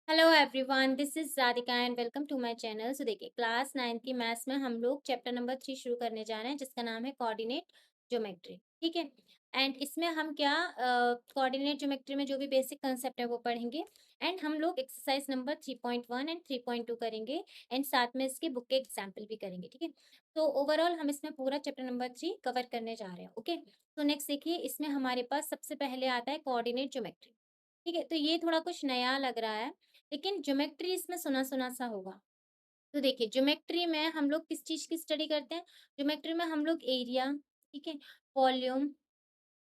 Hello everyone, this is Radhika and welcome to my channel. So देखिए, class 9 की maths में हम लोग चैप्टर नंबर 3 शुरू करने जा रहे हैं, जिसका नाम है कोऑर्डिनेट ज्योमेट्री। ठीक है। एंड इसमें हम क्या कोऑर्डिनेट ज्योमेट्री में जो भी बेसिक कंसेप्ट है वो पढ़ेंगे। एंड हम लोग एक्सरसाइज नंबर 3.1 एंड 3.2 करेंगे। एंड साथ में इसके बुक के एग्जाम्पल भी करेंगे। ठीक है। तो ओवरऑल हम इसमें पूरा चैप्टर नंबर 3 कवर करने जा रहे हैं। ओके। तो नेक्स्ट देखिए, इसमें हमारे पास सबसे पहले आता है कोऑर्डिनेट ज्योमेट्री। ठीक है। तो ये थोड़ा कुछ नया लग रहा है, लेकिन ज्योमेट्री इसमें सुना सुना सा होगा। तो देखिए, ज्योमेट्री में हम लोग किस चीज की स्टडी करते हैं। ज्योमेट्री में हम लोग एरिया, ठीक है, वॉल्यूम,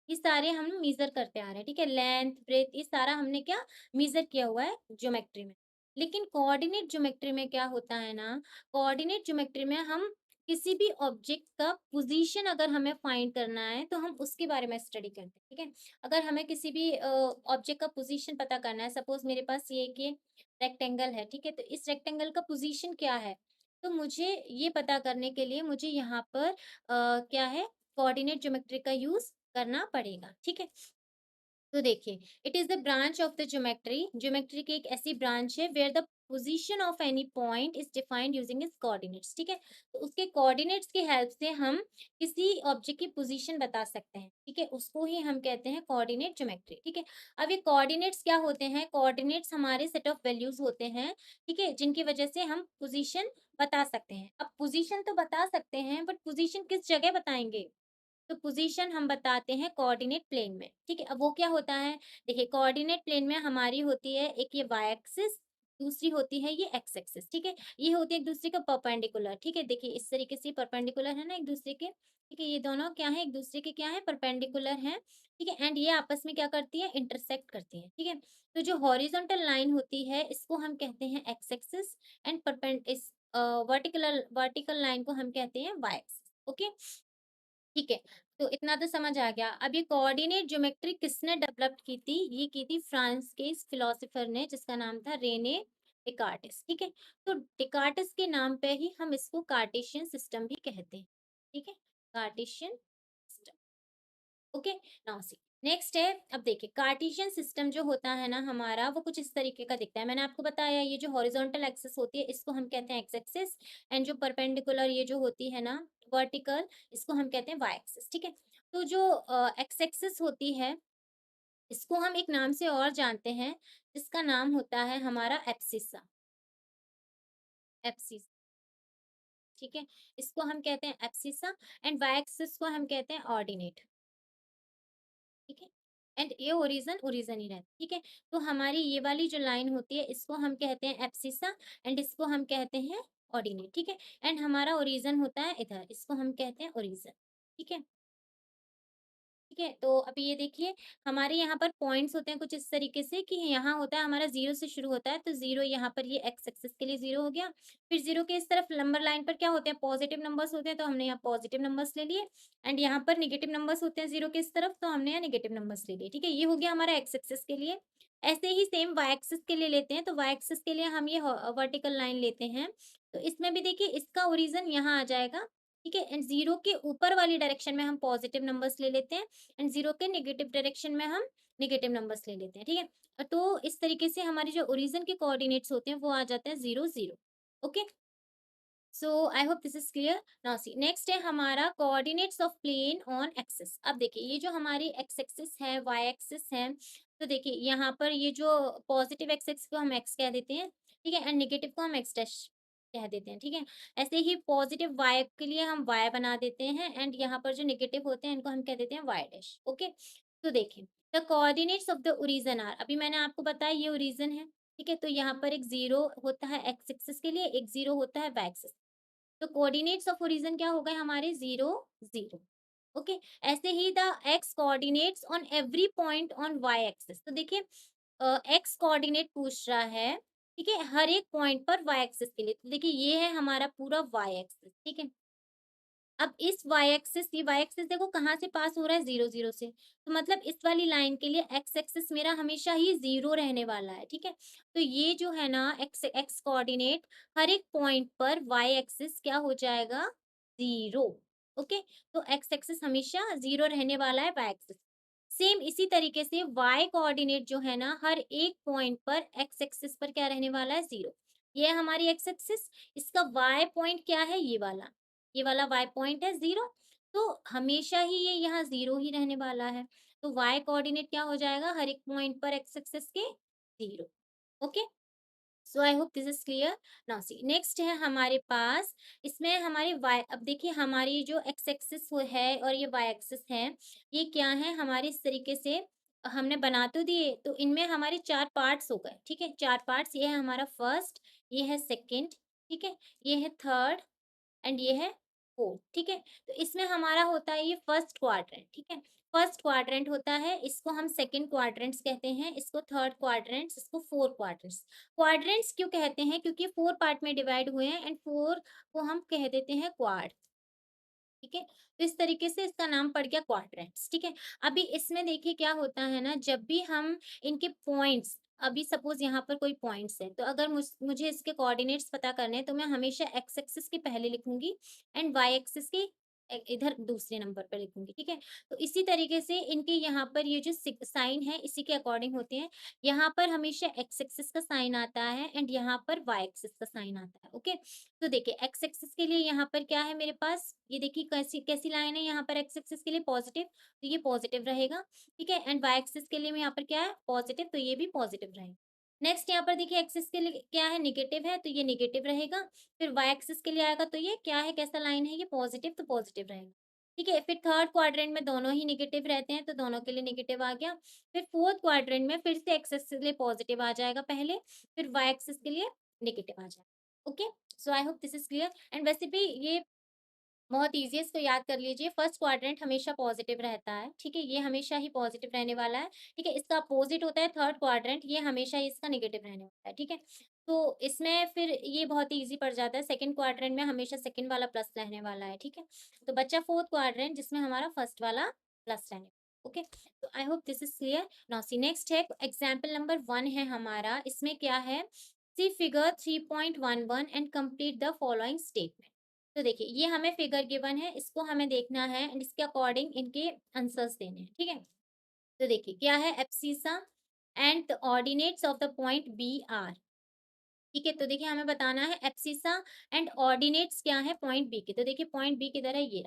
ये सारे हम मेजर करते आ रहे हैं। ठीक है। लेंथ, ब्रेथ, ये सारा हमने क्या मेजर किया हुआ है ज्योमेट्री में। लेकिन कोऑर्डिनेट ज्योमेट्री में क्या होता है ना, कोऑर्डिनेट ज्योमेट्री में हम किसी भी ऑब्जेक्ट का पोजीशन अगर हमें फाइंड करना है तो हम उसके बारे में स्टडी करते हैं। ठीक है। अगर हमें किसी भी ऑब्जेक्ट का पोजीशन पता करना है, सपोज मेरे पास ये कि रेक्टेंगल है। ठीक है। तो इस रेक्टेंगल का पोजीशन क्या है, तो मुझे ये पता करने के लिए मुझे यहाँ पर क्या है, कोऑर्डिनेट ज्योमेट्री का यूज करना पड़ेगा। ठीक है। तो देखिए, it is the branch of the geometry. Geometry की एक ऐसी ब्रांच है where the position of any point is defined using its coordinates. ठीक है। तो उसके कोऑर्डिनेट्स की हेल्प से हम किसी ऑब्जेक्ट की पोजीशन बता सकते हैं। ठीक है। उसको ही हम कहते हैं कोऑर्डिनेट ज्योमेट्री। ठीक है। अब ये कोऑर्डिनेट्स क्या होते हैं, कोऑर्डिनेट्स हमारे सेट ऑफ वैल्यूज होते हैं। ठीक है। जिनकी वजह से हम पोजीशन बता सकते हैं। अब पोजीशन तो बता सकते हैं, बट पोजीशन किस जगह बताएंगे, तो पोजीशन हम बताते हैं कोऑर्डिनेट प्लेन में। ठीक है। अब वो क्या होता है, देखिए, कोऑर्डिनेट प्लेन में हमारी होती है एक ये वाई एक्सिस, दूसरी होती है ये एक्स एक्सिस। ठीक है। ये होती है एक दूसरे के परपेंडिकुलर। ठीक है। देखिए, इस तरीके से परपेंडिकुलर है ना एक दूसरे के। ठीक है। ये दोनों क्या है, एक दूसरे के क्या है, परपेंडिकुलर हैं। ठीक है। एंड ये आपस में क्या करती है, इंटरसेक्ट करती है। ठीक है। तो जो हॉरिजॉन्टल लाइन होती है इसको हम कहते हैं एक्स एक्सिस। एंड परपेंड इस वर्टिकल वर्टिकल लाइन को हम कहते हैं वाई एक्सिस। ओके। ठीक है। तो इतना तो समझ आ गया। अब ये कोऑर्डिनेट ज्योमेट्री किसने डेवलप की थी, ये की थी फ्रांस के इस फिलोसोफर ने, जिसका नाम था रेने डिकार्टिस। ठीक है। तो डिकार्टिस के नाम पे ही हम इसको कार्टेशियन सिस्टम भी कहते हैं। ठीक है। Cartesian system. Okay. Now see, next है। अब देखिए, कार्टेशियन सिस्टम जो होता है ना हमारा, वो कुछ इस तरीके का दिखता है। मैंने आपको बताया, ये जो हॉरिजॉन्टल एक्सिस होती है इसको हम कहते हैं एक्स एक्सिस। एंड जो परपेंडिकुलर ये जो होती है ना वर्टिकल, इसको हम कहते हैं वाई एक्सिस। ठीक है। तो जो एक्स एक्सिस होती है इसको हम एक नाम से और जानते हैं, जिसका नाम होता है हमारा एब्सिसा। एब्सिस। ठीक है। इसको हम कहते हैं एब्सिसा। एंड वाई एक्सिस को हम कहते हैं ऑर्डिनेट। ठीक है। एंड ये ओरिजन ओरिजन ही रहता है। ठीक है। तो हमारी ये वाली जो लाइन होती है इसको हम कहते हैं एब्सिसा। एंड इसको हम कहते हैं ऑर्डिनेट। ठीक है। एंड हमारा ओरिजन होता है इधर, इसको हम कहते हैं ओरिजन। ठीक है। ठीक है। तो अभी ये देखिए, हमारे यहाँ पर पॉइंट्स होते हैं कुछ इस तरीके से कि यहाँ होता है हमारा जीरो से शुरू होता है, तो जीरो यहाँ पर ये एक्स एक्सिस के लिए जीरो हो गया। फिर जीरो के इस तरफ नंबर लाइन पर क्या होते हैं, पॉजिटिव नंबर्स होते हैं, तो हमने यहाँ पॉजिटिव नंबर्स ले लिए। एंड यहाँ पर निगेटिव नंबर्स होते हैं जीरो के इस तरफ, तो हमने यहाँ निगेटिव नंबर्स ले लिए। ठीक है। ये हो गया हमारा एक्स एक्सिस के लिए। ऐसे ही सेम वाई एक्सिस के लिए लेते हैं, तो वाई एक्सिस के लिए हम ये वर्टिकल लाइन लेते हैं। तो इसमें भी देखिए, इसका ओरिजन यहाँ आ जाएगा। ठीक है। एंड जीरो के ऊपर वाली डायरेक्शन में हम पॉजिटिव नंबर्स ले लेते हैं। एंड जीरो के नेगेटिव डायरेक्शन में हम नेगेटिव नंबर्स ले लेते हैं। ठीक है। तो इस तरीके से हमारी जो ओरिजिन के कोऑर्डिनेट्स होते हैं वो आ जाते हैं 0 0। Okay. So I hope this is clear. Now see, next है हमारा coordinates of plane on axis. अब देखिए, ये जो हमारी एक्स एक्सिस है, वाई एक्सिस है, तो देखिए यहाँ पर ये जो पॉजिटिव एक्स एक्सिस को हम एक्स कह देते हैं। ठीक है। एंड नेगेटिव को हम एक्स डैश कह देते हैं। ठीक है। ऐसे ही पॉजिटिव वाई के लिए हम वाई बना देते हैं। एंड यहाँ पर जो नेगेटिव होते हैं इनको हम कह देते हैं वाई डैश। ओके। तो देखिए, the coordinates of the origin are, अभी मैंने आपको बताया ये ओरिजन है। ठीक है। तो यहाँ पर एक जीरो होता है एक्स एक्सिस के लिए, एक जीरो होता है वाई एक्सिस। तो कोऑर्डिनेट्स ऑफ ओरिजिन क्या हो गए हमारे, 0 0। ओके। ऐसे ही the x coordinates on every point on y axis. तो देखिए, एक्स कोऑर्डिनेट पूछ रहा है, ठीक है, हर एक पॉइंट पर वाई एक्सिस के लिए। तो देखिए, ये है हमारा पूरा वाई एक्सिस। ठीक है। अब इस वाई एक्सिस, ये वाई एक्सिस देखो कहाँ से पास हो रहा है, 0 0 से। तो मतलब इस वाली लाइन के लिए एक्स एक्सिस मेरा हमेशा ही 0 रहने वाला है। ठीक है। तो ये जो है ना एक्स एक्स कोऑर्डिनेट, हर एक पॉइंट पर वाई एक्सिस क्या हो जाएगा, 0। ओके। तो एक्स एक्सिस हमेशा 0 रहने वाला है वाई एक्सिस। सेम इसी तरीके से y कोऑर्डिनेट जो है ना, हर एक पॉइंट पर x एक्सिस पर क्या रहने वाला है, 0। ये है हमारी x एक्सिस, इसका y पॉइंट क्या है, ये वाला y पॉइंट है 0, तो हमेशा ही ये यहाँ 0 ही रहने वाला है। तो y कोऑर्डिनेट क्या हो जाएगा, हर एक पॉइंट पर x एक्सिस के 0। Okay, so I hope this is clear. Now see next है हमारे पास, इसमें हमारी वाई, अब देखिए हमारी जो एक्स एक्सिस है और ये वाई एक्सिस है, ये क्या है हमारे, इस तरीके से हमने बना तो दिए, तो इनमें हमारे चार पार्ट्स हो गए, ठीक है, चार पार्ट्स, ये है हमारा फर्स्ट, ये है सेकंड, ठीक है, ये है थर्ड एंड ये है फोर्थ, ठीक है। तो इसमें हमारा होता है ये फर्स्ट क्वाड्रेंट, ठीक है, फर्स्ट क्वाड्रेंट होता है, इसको हम सेकंड क्वाड्रेंट्स कहते हैं, इसको थर्ड क्वाड्रेंट्स, इसको फोर्थ क्वाड्रेंट्स। क्वाड्रेंट्स क्यों कहते हैं, क्योंकि फोर पार्ट में डिवाइड हुए हैं एंड फोर को हम कह देते हैं क्वाड, ठीक है। तो इस तरीके से इसका नाम पड़ गया क्वाड्रेंट्स, ठीक है। अभी इसमें देखिए क्या होता है ना, जब भी हम इनके पॉइंट्स, अभी सपोज यहाँ पर कोई पॉइंट्स है, तो अगर मुझे इसके कोऑर्डिनेट्स पता करने हैं, तो मैं हमेशा एक्स एक्सिस के पहले लिखूंगी एंड वाई एक्सिस के इधर दूसरे नंबर पर लिखूंगी, ठीक है। तो इसी तरीके से इनके यहाँ पर ये जो साइन है इसी के अकॉर्डिंग होते हैं। यहाँ पर हमेशा एक्स एक्सिस का साइन आता है एंड यहाँ पर वाई एक्सिस का साइन आता है। ओके, तो देखिए एक्स एक्सिस के लिए यहाँ पर क्या है मेरे पास, ये देखिए कैसी कैसी लाइन है, यहाँ पर एक्स एक्सिस के लिए पॉजिटिव, तो ये पॉजिटिव रहेगा, ठीक है। एंड वाई एक्सिस के लिए यहाँ पर क्या है, पॉजिटिव, तो ये भी पॉजिटिव रहेगा। नेक्स्ट यहाँ पर देखिए एक्सिस के लिए क्या है, निगेटिव है, तो ये निगेटिव रहेगा। फिर वाई एक्सिस के लिए आएगा तो ये क्या है, कैसा लाइन है, ये पॉजिटिव, तो पॉजिटिव रहेगा, ठीक है। फिर थर्ड क्वाड्रेंट में दोनों ही निगेटिव रहते हैं, तो दोनों के लिए निगेटिव आ गया। फिर फोर्थ क्वाड्रेंट में फिर से एक्स एक्सिस के लिए पॉजिटिव आ जाएगा पहले, फिर वाई एक्सिस के लिए नेगेटिव आ जाएगा। Okay, so I hope this is clear. And वैसे भी ये बहुत ईज़ी है, इसको याद कर लीजिए, फर्स्ट क्वाड्रेंट हमेशा पॉजिटिव रहता है, ठीक है, ये हमेशा ही पॉजिटिव रहने वाला है, ठीक है। इसका अपोजिट होता है थर्ड क्वाड्रेंट, ये हमेशा ही इसका नेगेटिव रहने वाला है, ठीक है। तो इसमें फिर ये बहुत ही ईज़ी पड़ जाता है, सेकंड क्वाड्रेंट में हमेशा सेकंड वाला प्लस रहने वाला है, ठीक है। तो बचा फोर्थ क्वाड्रेंट जिसमें हमारा फर्स्ट वाला प्लस रहने, ओके। तो I hope this is clear. Now see next है एग्जाम्पल नंबर 1 है हमारा, इसमें क्या है, see figure 3.11 and complete the following statement. तो देखिए ये हमें फिगर गिवन है, इसको हमें देखना है एंड इसके अकॉर्डिंग इनके आंसर्स देने हैं, ठीक है। तो देखिए क्या है, abscissa and the ordinates of the point B are, ठीक है। तो देखिए हमें बताना है एब्सिसा एंड ऑर्डिनेट्स क्या है पॉइंट बी के। तो देखिए पॉइंट बी किधर है, ये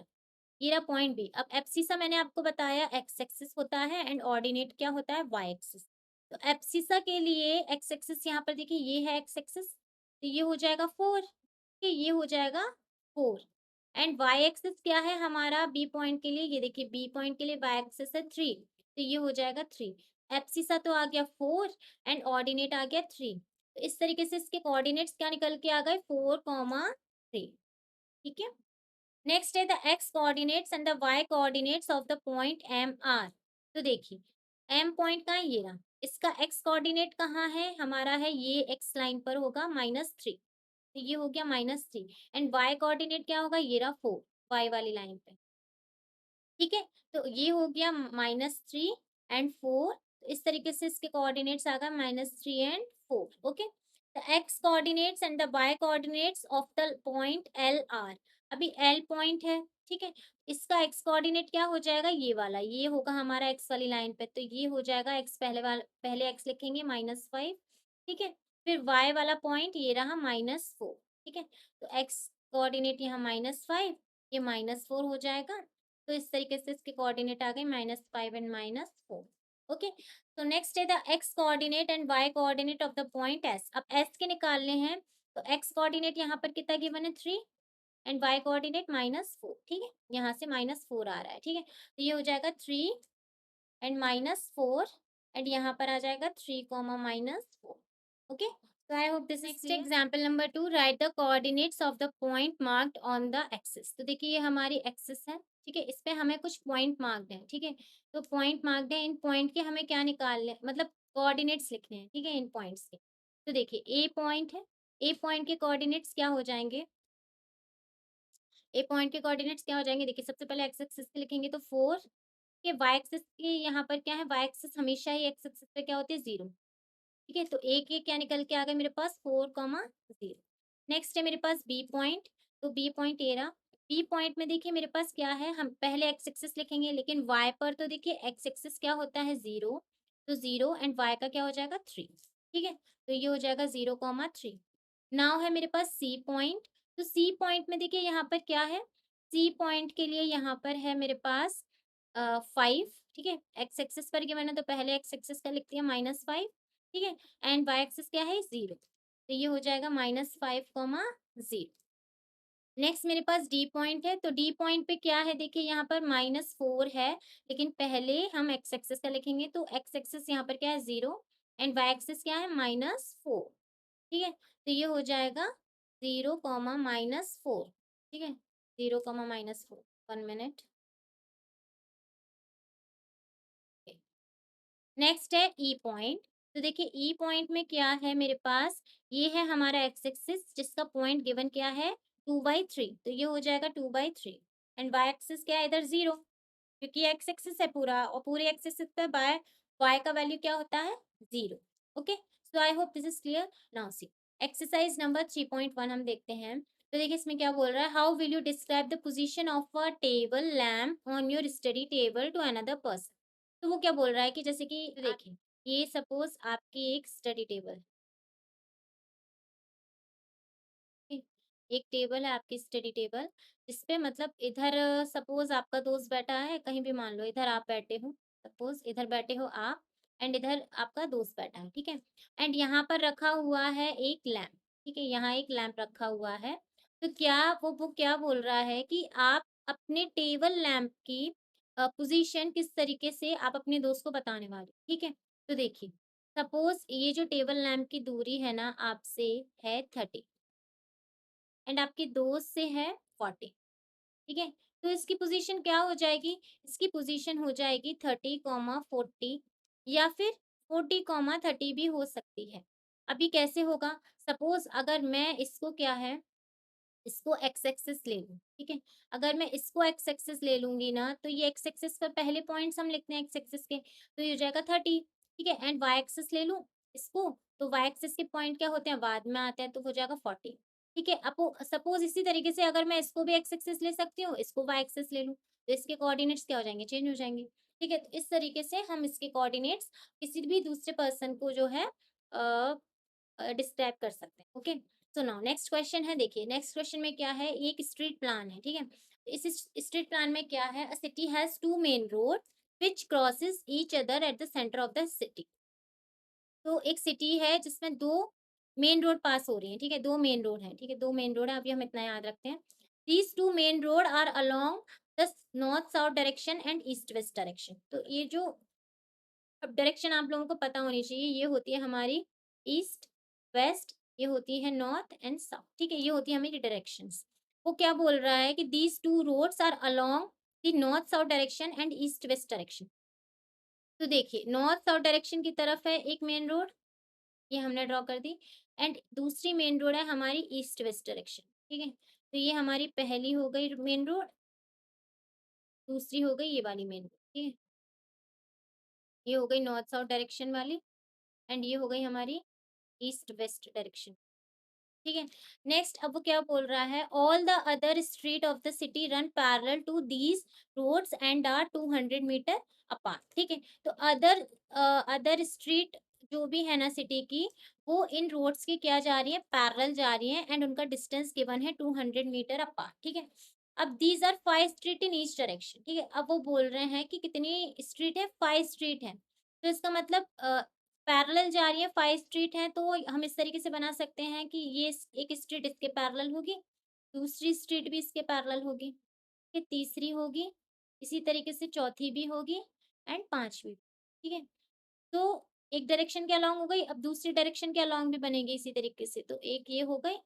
रहा पॉइंट बी। अब एब्सिसा मैंने आपको बताया एक्स एक्सिस होता है एंड ऑर्डिनेट क्या होता है, वाई एक्सिस। तो एब्सिसा के लिए एक्स एक्सिस यहाँ पर देखिए ये है एक्स एक्सिस, तो ये हो जाएगा 4, ठीक है, ये हो जाएगा 4। एंड वाई एक्सिस क्या है हमारा बी पॉइंट के लिए, ये देखिए बी पॉइंट के लिए वाई एक्सिस है 3, तो ये हो जाएगा 3। एब्सिसा तो आ गया 4 एंड ऑर्डिनेट आ गया 3। तो इस तरीके से इसके कोऑर्डिनेट्स क्या निकल के आ गए, 4, 3, ठीक है। नेक्स्ट है the x coordinates and the Y coordinates of the point M are. तो देखिए एम पॉइंट कहाँ है, ये रहा, इसका एक्स कोऑर्डिनेट कहाँ है हमारा, है ये एक्स लाइन पर होगा -3, तो ये हो गया -3। एंड वाई कोऑर्डिनेट क्या होगा, ये रहा 4, वाई वाली लाइन पे, ठीक है। तो ये हो गया -3 एंड 4, तो इस तरीके से इसके कोऑर्डिनेट्स आ गए -3 and 4। Okay, the x coordinates and the Y coordinates of the point L are. अभी एल पॉइंट है, ठीक है, इसका एक्स कोऑर्डिनेट क्या हो जाएगा, ये वाला, ये होगा हमारा एक्स वाली लाइन पे, तो ये हो जाएगा एक्स, पहले वाला पहले एक्स लिखेंगे -5, ठीक है। फिर वाई वाला पॉइंट ये रहा -4, ठीक है। तो एक्स कोऑर्डिनेट यहाँ -5, ये -4 हो जाएगा। तो इस तरीके से इसके कोऑर्डिनेट आ गए -5 एंड -4। ओके, तो नेक्स्ट है the X coordinate and Y coordinate of the point S. अब एस के निकालने हैं, तो एक्स कोऑर्डिनेट यहाँ पर कितना गिवन है, 3 एंड वाई कोऑर्डिनेट -4, ठीक है, यहाँ से -4 आ रहा है, ठीक है। तो ये हो जाएगा 3 एंड -4 एंड यहाँ पर आ जाएगा 3, -4। Okay, so I hope this is next clear. Example number 2, write the coordinates of the point marked on the axis। तो देखिए ये हमारी एक्सिस है, ठीक है, इस पे हमें कुछ पॉइंट मार्क्ड है, ठीक है। तो पॉइंट मार्क्ड है, इन पॉइंट के हमें क्या निकालने, मतलब कोऑर्डिनेट्स लिखने हैं, ठीक है, इन पॉइंट्स के। तो देखिए ए पॉइंट है, ए पॉइंट के कोऑर्डिनेट्स क्या हो जाएंगे, ए पॉइंट के कोऑर्डिनेट्स क्या हो जाएंगे, देखिए सबसे पहले एक्स एक्सिस पे लिखेंगे तो 4 के, वाई एक्सिस के यहाँ पर क्या है, वाई एक्सिस हमेशा ही एक्स एक्सिस पे क्या होती है, 0, ठीक है। तो ए के क्या निकल के आ गया मेरे पास, 4, 0। नेक्स्ट है मेरे पास बी पॉइंट, तो बी पॉइंट ये रहा, बी पॉइंट में देखिए मेरे पास क्या है, हम पहले एक्स एक्सिस लिखेंगे, लेकिन वाई पर तो देखिए एक्स एक्सिस क्या होता है, 0, तो 0 एंड वाई का क्या हो जाएगा, 3। ठीक है, तो ये हो जाएगा 0,3। नाउ है मेरे पास सी पॉइंट। तो सी पॉइंट में देखिए यहाँ पर क्या है, सी पॉइंट के लिए यहाँ पर है मेरे पास 5। ठीक है, एक्स एक्सिस पर गिवन है तो पहले एक्स एक्सिस का लिख दिया -5। ठीक है, एंड वाई एक्सिस क्या है, 0, तो ये हो जाएगा -5,0। नेक्स्ट मेरे पास डी पॉइंट है, तो डी पॉइंट पे क्या है, देखिए यहाँ पर -4 है, लेकिन पहले हम एक्स एक्सिस का लिखेंगे, तो एक्स एक्सिस यहाँ पर क्या है, 0, एंड वाई एक्सिस क्या है, -4। ठीक है, तो ये हो जाएगा 0, -4। ठीक है, 0, -4। 1 मिनट। नेक्स्ट है ई पॉइंट। तो देखिए ई पॉइंट में क्या है मेरे पास, ये है हमारा एक्स एक्सिस जिसका पॉइंट गिवन क्या है, 2/3, तो ये हो जाएगा 2/3। एंड वाई एक्सिस क्या है इधर, 0, क्योंकि एक्स एक्सिस है पूरा, और पूरे एक्स एक्सिस पे बाय वाई का वैल्यू क्या होता है, 0। Okay, so I hope this is clear. Now C exercise number 3.1 हम देखते हैं। तो देखिए इसमें क्या बोल रहा है, how will you describe the position of a table lamp on your study table to another person. तो वो क्या बोल रहा है कि जैसे कि देखिए, ये सपोज आपकी एक स्टडी टेबल, ठीक, एक टेबल है आपकी स्टडी टेबल, जिसपे मतलब इधर सपोज आपका दोस्त बैठा है, कहीं भी मान लो इधर आप बैठे हो, सपोज इधर बैठे हो आप, एंड इधर आपका दोस्त बैठा है, ठीक है, एंड यहाँ पर रखा हुआ है एक लैंप। ठीक है, यहाँ एक लैंप रखा हुआ है। तो क्या वो क्या बोल रहा है कि आप अपने टेबल लैंप की पोजीशन किस तरीके से आप अपने दोस्त को बताने वाले, ठीक है। तो देखिए, सपोज ये जो टेबल लैंप की दूरी है ना आपसे, है 30, एंड आपके दोस्त से है 40। ठीक है, तो इसकी पोजीशन क्या हो जाएगी, इसकी पोजीशन हो जाएगी 30,40, या फिर 40,30 भी हो सकती है। अभी कैसे होगा, सपोज अगर मैं इसको क्या है, इसको एक्स एक्सिस ले लूँ, ठीक है? अगर मैं इसको एक्स एक्सिस ले लूँगी ना, तो ये एक्स एक्सिस पर पहले पॉइंट्स हम लिखते हैं एक्स एक्सिस के, तो ये हो जाएगा 30, ठीक है? एंड वाई एक्सिस ले लूँ इसको, तो वाई एक्सिस के पॉइंट क्या होते हैं, बाद में आते हैं, तो हो जाएगा 40, ठीक है? अpo सपोज़ इसी तरीके से अगर मैं इसको भी एक्स एक्सिस ले सकती हूँ, इसको वाई एक्सिस ले लूँ, तो इसके कोऑर्डिनेट्स क्या हो जाएँगे, चेंज हो जाएँगे, ठीक है? तो इस तरीके से हम इसके कोऑर्डिनेट्स किसी भी दूसरे पर्सन को जो है अ डिस्क्राइब कर सकते हैं। Okay, so now next question है, देखिए नेक्स्ट क्वेश्चन में क्या है, एक स्ट्रीट प्लान है, ठीक है। इस स्ट्रीट प्लान में क्या है, a city has two main road which crosses each other at the centre of the city. तो एक सिटी है जिसमें दो मेन रोड पास हो रही है, ठीक है, दो मेन रोड है, ठीक है, दो मेन रोड है, अभी हम इतना याद रखते हैं। These two main road are along the north south direction and east west direction. तो ये जो अब डायरेक्शन आप लोगों को पता होनी चाहिए, ये होती है हमारी ईस्ट, वेस्ट, ये होती है नॉर्थ एंड साउथ, ठीक है, ये होती है हमारी डायरेक्शंस। वो क्या बोल रहा है कि these two roads are along the north south direction and east west direction. तो देखिए नॉर्थ साउथ डायरेक्शन की तरफ है एक मेन रोड, ये हमने ड्रॉ कर दी, एंड दूसरी मेन रोड है हमारी ईस्ट वेस्ट डायरेक्शन, ठीक है। तो ये हमारी पहली हो गई मेन रोड, दूसरी हो गई ये वाली मेन रोड, ठीक है, ये हो गई नॉर्थ साउथ डायरेक्शन वाली, एंड ये हो गई हमारी ईस्ट वेस्ट डायरेक्शन। ठीक है, नेक्स्ट अब वो क्या बोल रहा है, all the other street of the city run parallel to these roads and are 200 metre apart. ठीक है, तो अदर स्ट्रीट जो भी है ना सिटी की, वो इन रोड्स की क्या जा रही है, पैरेलल जा रही है, एंड उनका डिस्टेंस गिवन है 200 मीटर अपार्ट। ठीक है, अब these are 5 street in each direction. ठीक है, अब वो बोल रहे हैं कि कितनी स्ट्रीट है, 5 स्ट्रीट है, तो इसका मतलब पैरेलल जा रही है, 5 स्ट्रीट हैं, तो हम इस तरीके से बना सकते हैं कि ये एक स्ट्रीट इसके पैरेलल होगी, दूसरी स्ट्रीट भी इसके पैरेलल होगी, फिर तीसरी होगी, इसी तरीके से चौथी भी होगी, एंड पांचवी। ठीक है, तो एक डायरेक्शन के अलोंग हो गई, अब दूसरी डायरेक्शन के अलोंग भी बनेगी इसी तरीके से, तो एक ये हो गई,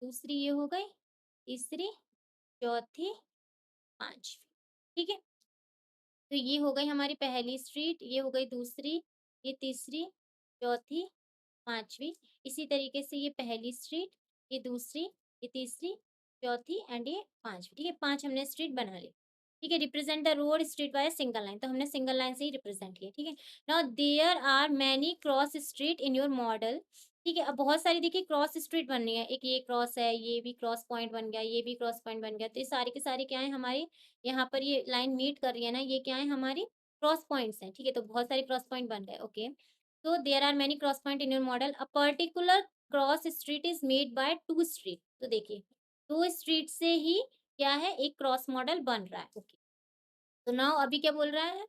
दूसरी ये हो गई, तीसरी, चौथी, पांचवी। ठीक है, तो ये हो गई हमारी पहली स्ट्रीट, ये हो गई दूसरी, ये तीसरी, चौथी, पाँचवीं, इसी तरीके से ये पहली स्ट्रीट, ये दूसरी, ये तीसरी, चौथी, एंड ये पाँचवीं। ठीक है, 5 हमने स्ट्रीट बना ली। ठीक है, represent the road street by single line, तो हमने सिंगल लाइन से ही रिप्रेजेंट किया। ठीक है, now there are many cross street in your model ठीक है, अब बहुत सारी देखिए क्रॉस स्ट्रेट बन रही है, एक ये क्रॉस है, ये भी क्रॉस पॉइंट बन गया, ये भी क्रॉस पॉइंट बन गया, तो ये सारे के सारे क्या है हमारे, यहाँ पर ये लाइन मीट कर रही है ना, ये क्या है हमारी क्रॉस पॉइंट्स हैं, ठीक है, तो बहुत सारे क्रॉस पॉइंट बन गए, ओके। तो there are many cross point in your model, a particular cross street is made by two street, तो देखिए दो स्ट्रीट से ही क्या है एक क्रॉस मॉडल बन रहा है, ओके। तो नाउ अभी क्या बोल रहा है,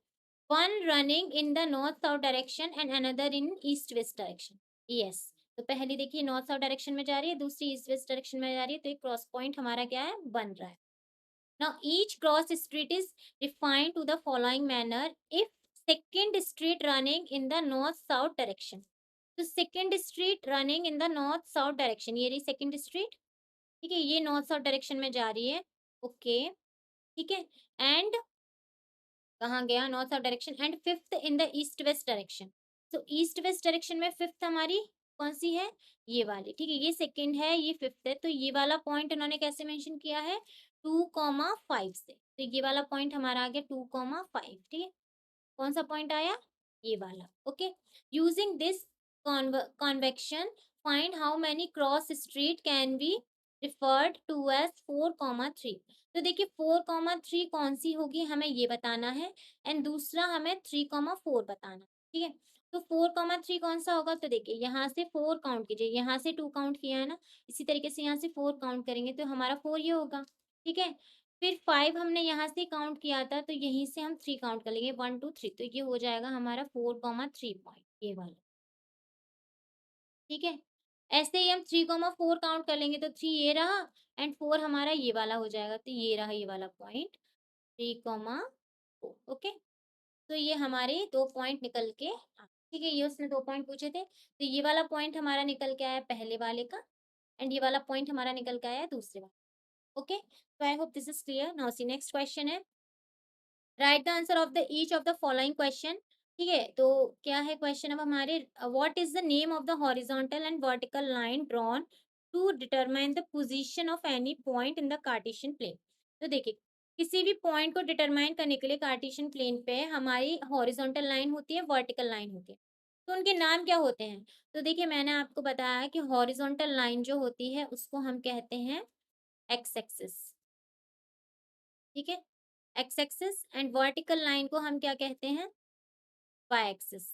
one running in the north south direction and another in east west direction, yes. तो पहली देखिए नॉर्थ साउथ डायरेक्शन में जा रही है, दूसरी ईस्ट वेस्ट डायरेक्शन में जा रही है, तो एक क्रॉस पॉइंट हमारा क्या है बन रहा है। Now each cross street is defined to the following manner if second street running in the north south direction, तो second street running in the north south direction, ये रही सेकेंड स्ट्रीट, ठीक है, ये नॉर्थ साउथ डायरेक्शन में जा रही है, ओके, ठीक है। एंड कहाँ गया north south direction, and fifth in the east west direction, तो ईस्ट वेस्ट डायरेक्शन में फिफ्थ हमारी कौन सी है, ये वाली, ठीक है, ये सेकंड है, ये फिफ्थ है, तो ये वाला पॉइंट इन्होंने कैसे मेंशन किया है 2,5 से, तो ये वाला पॉइंट हमारा आ गया 2,5, ठीक है। कौन सा पॉइंट आया, ये वाला, okay. Using this convection find how many cross street can be referred to as 4,3, तो देखिए 4,3 कौन सी होगी हमें ये बताना है, एंड दूसरा हमें 3,4 बताना, ठीक है। तो 4,3 कौन सा होगा, तो देखिए यहाँ से 4 काउंट कीजिए, यहाँ से 2 काउंट किया है ना, इसी तरीके से यहाँ से 4 काउंट करेंगे तो हमारा 4 ये होगा, ठीक है। फिर 5 हमने यहाँ से काउंट किया था, तो यहीं से हम 3 काउंट कर लेंगे, 1 2 3, तो ये हो जाएगा हमारा 4,3 पॉइंट, ये वाला, ठीक है। ऐसे ही हम 3,4 काउंट कर लेंगे, तो 3 ये रहा, एंड 4 हमारा ये वाला हो जाएगा, तो ये रहा ये वाला पॉइंट 3,4, ओके। तो ये हमारे 2 पॉइंट निकल के ठीक है, ये उसने 2 पॉइंट पूछे थे, तो ये वाला पॉइंट हमारा निकल के आया पहले वाले का, एंड ये वाला पॉइंट हमारा निकल के आया दूसरे वाले, ओके। तो I hope this is clear. Now see next question है, right the answer of the each of the following question, ठीक है। तो क्या है क्वेश्चन अब हमारे, what is the name of the horizontal and vertical line drawn to determine the position of any point in the Cartesian plane, तो देखिए किसी भी पॉइंट को डिटरमाइन करने के लिए कार्टेशियन प्लेन पे हमारी हॉरिजॉन्टल लाइन होती है, वर्टिकल लाइन होती है, तो उनके नाम क्या होते हैं, तो देखिए मैंने आपको बताया कि हॉरिजॉन्टल लाइन जो होती है उसको हम कहते हैं एक्स एक्सिस, ठीक है, x axis, and vertical line को हम क्या कहते हैं, वाई एक्सिस,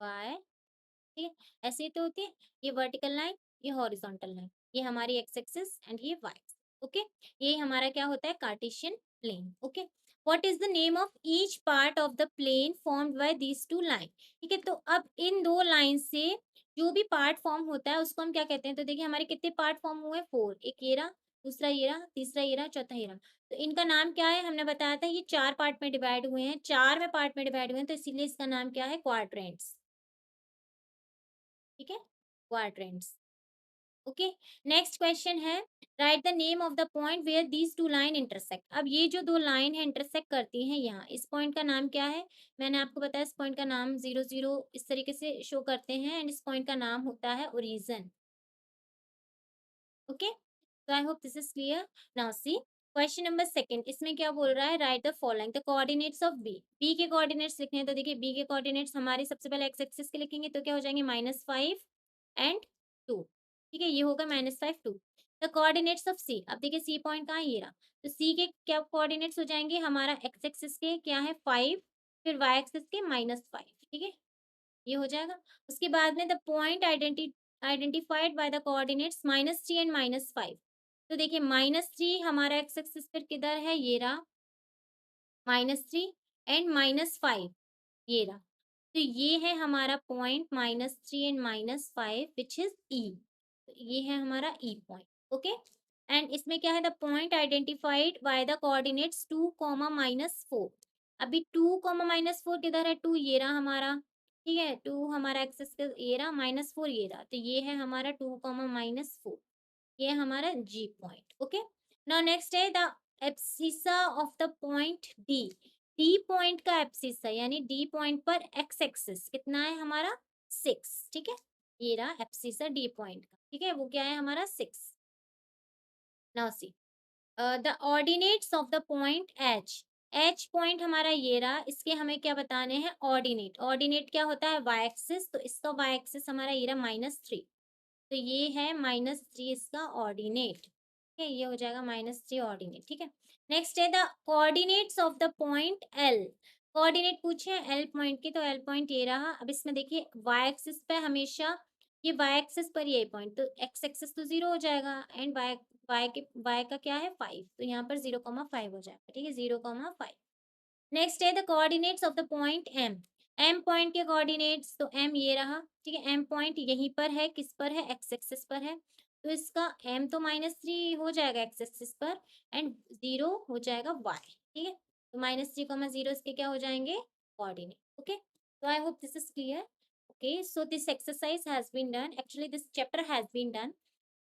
वाई, ठीक है, ऐसे ही तो होती है, ये वर्टिकल लाइन, ये हॉरिजॉन्टल लाइन, ये हमारी एक्स एक्सिस एंड ये वाई एक्सिस, ओके। ये हमारा क्या होता है Cartesian plane, okay. What is the name of each part of the plane formed by these two line, ठीक है। तो अब इन दो लाइन से जो भी पार्ट फॉर्म होता है उसको हम क्या कहते हैं, तो देखिए हमारे कितने पार्ट फॉर्म हुए, 4, एक ये रहा, दूसरा ये रहा, तीसरा ये रहा, चौथा ये रहा, तो इनका नाम क्या है, हमने बताया था ये 4 पार्ट में डिवाइड हुए हैं, 4 में पार्ट में डिवाइड हुए हैं, तो इसीलिए इसका नाम क्या है क्वाड्रेंट्स, ठीक है, क्वाड्रेंट्स, ओके। नेक्स्ट क्वेश्चन है, right the name of the point where these two line intersect, अब ये जो दो लाइन है इंटरसेक्ट करती हैं यहाँ, इस पॉइंट का नाम क्या है, मैंने आपको बताया इस पॉइंट का नाम 0 0 इस तरीके से शो करते हैं, एंड इस पॉइंट का नाम होता है ओरिजिन, ओके। तो I hope this is clear. Now see question number second, इसमें क्या बोल रहा है, right the following the coordinates of B, B के कोऑर्डिनेट्स लिखने हैं, तो देखिए बी के कोऑर्डिनेट्स हमारे सबसे पहले एक्स एक्सिस के लिखेंगे, तो क्या हो जाएंगे -5 एंड 2, ठीक है, ये होगा -5 2। द कोऑर्डिनेट्स ऑफ सी, अब देखिए सी पॉइंट कहाँ है, ये रहा, तो सी के क्या कोऑर्डिनेट्स हो जाएंगे, हमारा एक्स एक्सिस के क्या है 5, फिर वाई एक्सिस के -5, ठीक है, ये हो जाएगा। उसके बाद में the point identified by the coordinates -3 and -5, तो देखिए -3 हमारा एक्स एक्सिस पर किधर है, ये रहा, -3 एंड -5 ये रहा, तो ये है हमारा पॉइंट -3 एंड -5 विच इज ई, ये है हमारा ई पॉइंट, ओके। एंड इसमें क्या है, the point identified by the coordinates 2, -4, अभी 2, -4 किधर है, 2 ये रहा हमारा, ठीक है, 2 हमारा एक्सेस का ये रहा, -4 ये रहा, तो ये है हमारा 2, -4, ये हमारा जी पॉइंट, ओके। नाउ नेक्स्ट है the abscissa of the point D, D point का एब्सिसा यानी डी पॉइंट पर एक्स एक्सिस कितना है हमारा 6, ठीक है, ये रहा एब्सिसा डी पॉइंट का, ठीक है, वो क्या है हमारा 6। Now see the ordinates of the point H, H point हमारा ये रहा, इसके हमें क्या बताने हैं ऑर्डिनेट। ऑर्डिनेट क्या होता है वाई एक्सिस, तो इसका वाई एक्सिस हमारा ये रहा -3, तो ये है -3 इसका ऑर्डिनेट। ठीक है, ये हो जाएगा -3 ऑर्डिनेट। ठीक है, नेक्स्ट है the coordinates of the point L. Coordinate पूछे एल पॉइंट के, तो एल पॉइंट ये रहा। अब इसमें देखिए वाई एक्सिस पे हमेशा ये वाई एक्सिस पर ये पॉइंट, तो एक्स एक्सिस तो 0 हो जाएगा एंड वाई वाई का क्या है 5, तो यहाँ पर 0,5 हो जाएगा। ठीक है, 0,5। नेक्स्ट है the coordinates of the point M. M point के कोऑर्डिनेट्स, तो एम ये रहा। ठीक है, एम पॉइंट यहीं पर है, किस पर है एक्स एक्सिस पर है, तो इसका एम तो -3 हो जाएगा एक्स एक्सिस पर एंड 0 हो जाएगा वाई। ठीक है, तो -3,0 इसके क्या हो जाएंगे coordinate. Okay, so I hope this is clear. Okay, so this exercise has been done. Actually, this chapter has been done.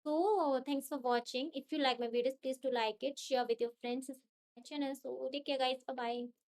So thanks for watching. If you like my videos, please do like it, share with your friends and channel. So take care, guys. Bye bye.